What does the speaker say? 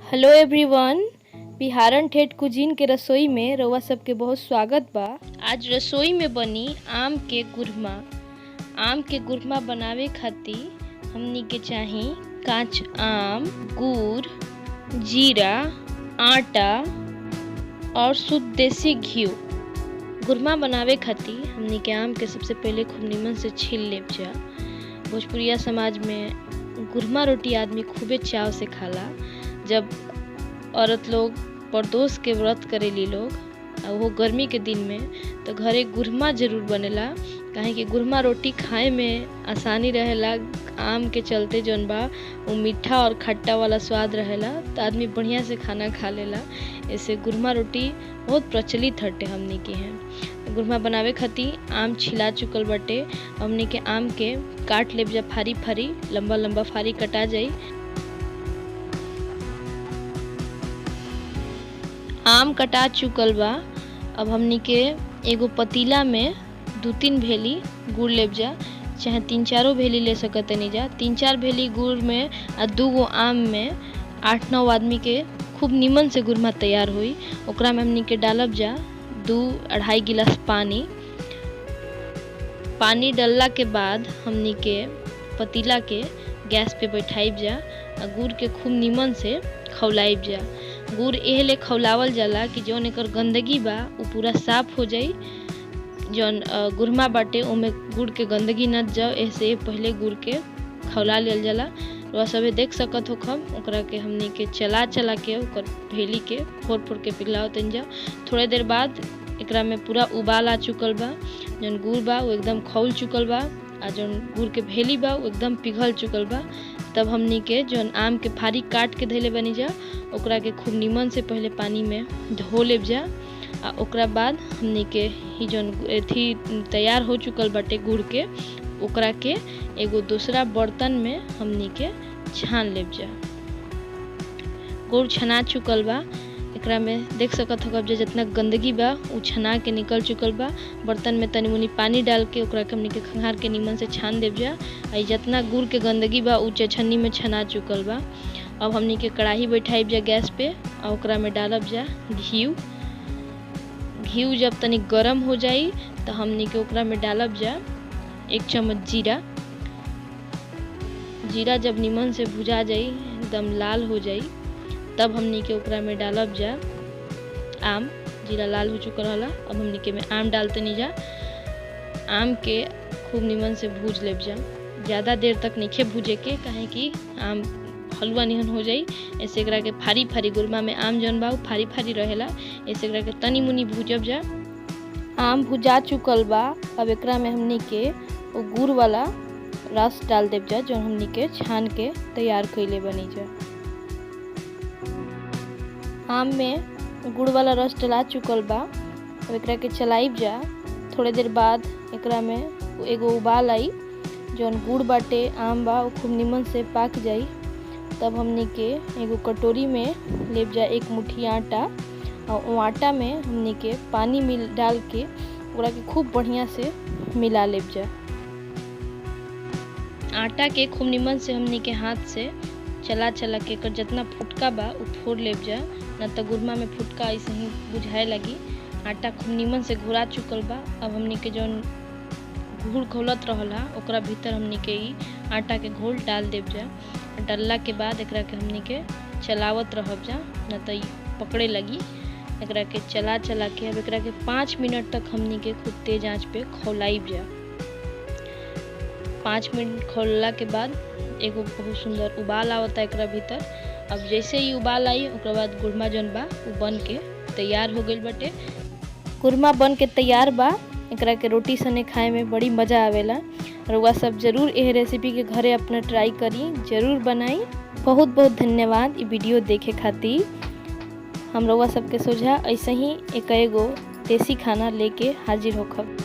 Hello everyone. बिहारन ठेठ cousin के रसोई में रउआ सबके बहुत स्वागत बा। आज रसोई में बनी आम के गुरमा। आम के गुरमा बनावे खातिर हमनी के चाही कांच आम, गुड़, जीरा, आटा और शुद्ध देसी घी। गुरमा बनावे खातिर हमनी के आम के सबसे पहले खूब निमन से छील लेब जा। भोजपुरिया समाज में गुरमा रोटी आदमी खूबे चाव से खाला। जब औरत लोग प्रदोष के व्रत करेली लोग वो गर्मी के दिन में, तो घरे गुरमा जरूर बनेला। काहे कि गुरमा रोटी खाए में आसानी रहेला। आम के चलते जौन बा वो मीठा और खट्टा वाला स्वाद रहेला, तो आदमी बढ़िया से खाना खा लेला। ऐसे गुरमा रोटी बहुत प्रचलित हटे हमनी के हैं। गुरमा बनावे खातिर आम छिला चुकल बटे। हमनी के आम के काट लेब जा फारी फारी, लंबा लंबा फारी कटा जाई। आम कटा चुकल बा। अब हमनी के एगो पतीला में 2-3 भेली गुड़ लेब जा, चाहे 3-4 भेली ले सकतनी जा। 3-4 भेली गुड़ में आ 2 गो आम में 8-9 आदमी के खूब निमन से गुरमा तैयार हुई। ओकरा में हमनी के डालब जा 2-2.5 गिलास पानी। पानी डालला के बाद हमनी के पतीला के गैस पे बैठाइब जा आ गुड़ के खूब निमन से खौलाइब जा। गुड़ एहले खौलावल जाला कि जौन एकर गंदगी बा वो पूरा साफ हो जाई। जौन गुरमा बाटे ओमे गुड़ के गंदगी न जाओ, ऐसे पहले गुड़ के खौला लेल जाला। वह सभी देख सकत हो खम ओकरा के हमनी के चला के ओकर भेली के फोड़ के पिघलाओ तन जा। थोड़े देर बाद एकरा में पूरा उबाल आ चुकल बा। जौन गुड़ बा वो एकदम खौल चुकल बा आ जौन गुड़ के भेली बा वो एकदम पिघल चुकल बा। तब हमनी के जौन आम के फारी काट के धैले बनी जा ओकरा के खूब निमन से पहले पानी में धो लेब जा। आ ओकरा बाद हमनी के ही जौन एथी तैयार हो चुकल बाटे गुड़ के, ओकरा के एगो दूसरा बर्तन में हमनी के छान लेब जा। गुड़ छना चुकल बा। एकरा में देख सकत हो जे जितना गंदगी बा उ छना के निकल चुकल बा। बर्तन में तनी मुनी पानी डाल के ओकरा के हमनी के खंगार के निमन से छान देब जा। आ जितना गुड़ के गंदगी बा उ छन्नी में छना चुकल बा। अब हमनी के कढ़ाई बैठाइब जा गैस पे और ओकरा में डालब जा घी। घी जब तनी गरम हो जाई तो हमनी के ओकरा में डालब जा 1 चम्मच जीरा। जीरा जब निमन से भुजा जाई, एकदम लाल हो जाई, तब हमनी के ओकरा में डालब जा आम। जीरा लाल हो चुका रहला। अब हमनी के में आम डालते नहीं जा। आम के खूब निमन से भूज लेब जा। ज़्यादा देर तक नहीं भूजे के, काहे कि आम हलवा निहन हो जाई। ऐसे एकरा के फारी फारी गुरमा में आम जौन बा फारी फारी रहेला, ऐसे एकरा के तनी मुनी भूजब जा। आम भुजा चुकल बा। अब एकरा में हमनी के वो गुड़ वाला रस डाल देब जा जौन हमनी के छान के तैयार कइले बनी जा। आम में गुड़ वाला रस डला चुकल बा। अब एकरा के चलाइब जा। थोड़े देर बाद एकरा में एगो उबाल आई। जौन गुड़ बाटे आम बा वो खूब निमन से पाक जाई। तब हमनी के एगो कटोरी में लेब जा 1 मुट्ठी आटा और वो आटा में हमनी के पानी डाल के ओकरा के खूब बढ़िया से मिला लेब जा। आटा के खूब निमन से हमनी के हाथ से चला के एकर जितना फुटका बा वो फोड़ लेब जा, न तो गुरमा में फुटका ऐसे ही बुझाए लगी। आटा खूब निमन से घुरा चुकल बा। अब हमनी के जौन घोल घोलत रहला ओकरा भीतर हमनी के ई आटा के घोल डाल देब जा। डालला के बाद एकरा के हमनी के चलावत रहब जा, न तो पकड़े लगी। एकरा के चला के अब एकरा के 5 मिनट तक हमनी के खूब तेज आंच पे खौलाइब जा। 5 मिनट खौलला के बाद एगो बहुत सुंदर उबाल आवता एकरा भीतर। अब जैसे ही उबाल आई ओकरा बाद गुरमा जौन बा वो बन के तैयार हो गइल बाटे। गुरमा बन के तैयार बा। एकरा के रोटी सने खाए में बड़ी मज़ा आवेला। रउआ सब जरूर एह रेसिपी के घरे अपना ट्राई करी, जरूर बनाई। बहुत बहुत धन्यवाद ई वीडियो देखे खातिर। हम रउआ सबके सोझा ऐसे ही एगो देसी खाना लेके हाजिर होखब।